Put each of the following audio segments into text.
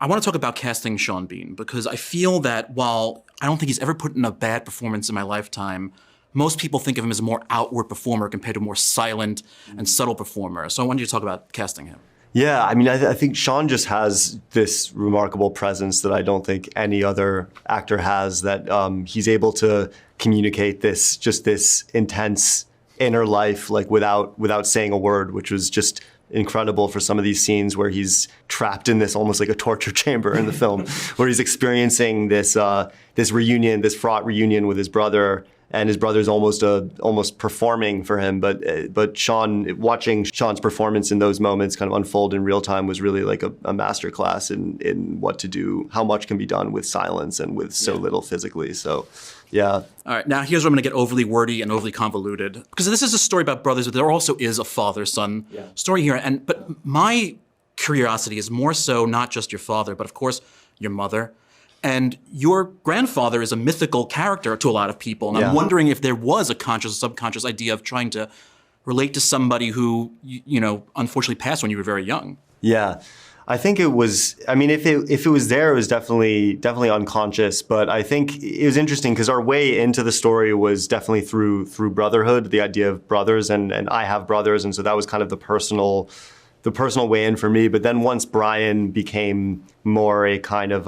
I want to talk about casting Sean Bean because I feel that while I don't think he's ever put in a bad performance in my lifetime, most people think of him as a more outward performer compared to a more silent and subtle performer. So I wanted you to talk about casting him. Yeah, I mean, I think Sean just has this remarkable presence that I don't think any other actor has, that he's able to communicate this intense inner life, like without saying a word, which was just incredible for some of these scenes where he's trapped in this almost like a torture chamber in the film, where he's experiencing this reunion, this fraught reunion with his brother. And his brother's almost performing for him, but watching Sean's performance in those moments kind of unfold in real time was really like a masterclass in what to do, how much can be done with silence and with so little physically. So, yeah. All right, now here's where I'm going to get overly wordy and overly convoluted, because this is a story about brothers, but there also is a father-son story here. But my curiosity is more so not just your father, but of course your mother. And your grandfather is a mythical character to a lot of people. And I'm wondering if there was a conscious or subconscious idea of trying to relate to somebody who, unfortunately passed when you were very young. Yeah. I think it was, I mean, if it was there, it was definitely unconscious. But I think it was interesting because our way into the story was definitely through brotherhood, the idea of brothers. And I have brothers. And so that was kind of the personal way in for me. But then once Brian became more a kind of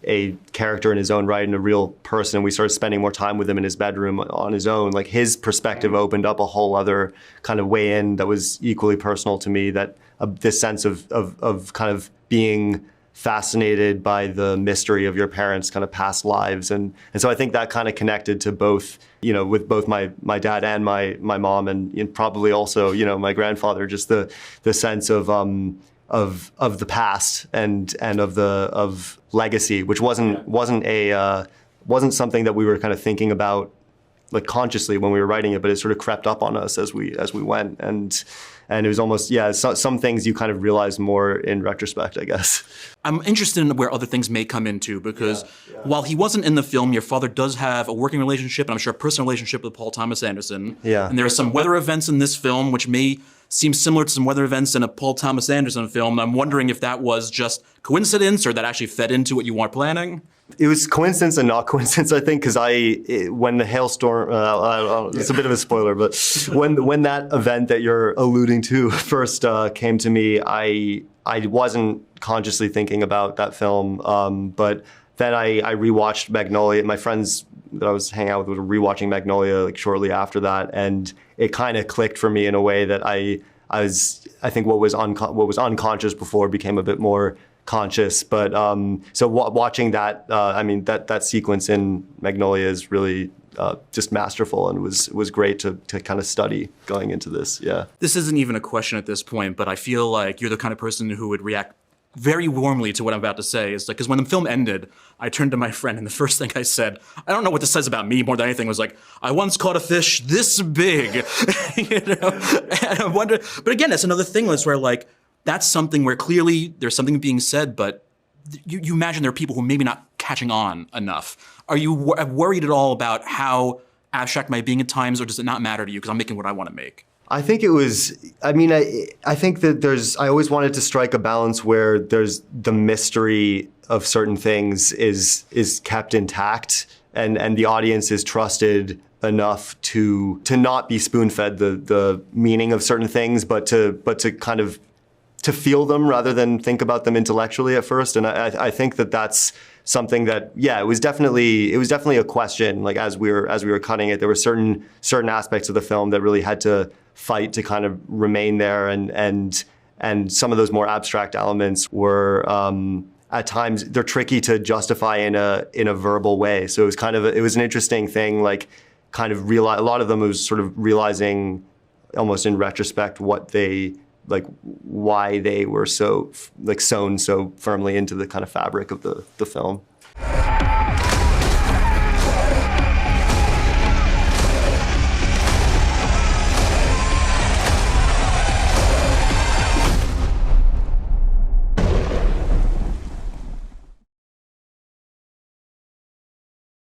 a character in his own right and a real person, we started spending more time with him in his bedroom on his own. Like his perspective opened up a whole other kind of way in that was equally personal to me, that this sense of kind of being fascinated by the mystery of your parents' kind of past lives. And so I think that kind of connected to both, with both my dad and my mom and probably also, my grandfather, just the sense of the past and of legacy, which wasn't something that we were kind of thinking about like consciously when we were writing it, but it sort of crept up on us as we went, and it was almost some things you kind of realize more in retrospect, I guess. I'm interested in where other things may come into, because while he wasn't in the film, your father does have a working relationship, and I'm sure a personal relationship with Paul Thomas Anderson. Yeah. And there are some weather events in this film which may seem similar to some weather events in a Paul Thomas Anderson film. I'm wondering if that was just coincidence or that actually fed into what you weren't planning. It was coincidence and not coincidence, I think, because when the hailstorm, it's a bit of a spoiler, but when that event that you're alluding to first came to me, I wasn't consciously thinking about that film, but then I rewatched Magnolia. My friends that I was hanging out with were rewatching Magnolia like shortly after that, and it kind of clicked for me in a way that I think what was unconscious before became a bit more conscious. But so watching that, that sequence in Magnolia is really just masterful, and was great to kind of study going into this. Yeah. This isn't even a question at this point, but I feel like you're the kind of person who would react very warmly to what I'm about to say. Is like, because when the film ended, I turned to my friend, and the first thing I said, I don't know what this says about me more than anything, was like, I once caught a fish this big. And I wonder, but again, that's another thing where like, that's something where clearly there's something being said, but you imagine there are people who are maybe not catching on enough. Are you worried at all about how abstract my being at times, or does it not matter to you because I'm making what I want to make? I think it was, I think that I always wanted to strike a balance where there's the mystery of certain things is kept intact, and the audience is trusted enough to not be spoon-fed the meaning of certain things, but to kind of to feel them rather than think about them intellectually at first. And I think that that's something that, it was definitely a question. Like as we were cutting it, there were certain aspects of the film that really had to fight to kind of remain there, and some of those more abstract elements were at times they're tricky to justify in a verbal way. So it was an interesting thing, like kind of a lot of them was sort of realizing almost in retrospect why they were so sewn so firmly into the kind of fabric of the film.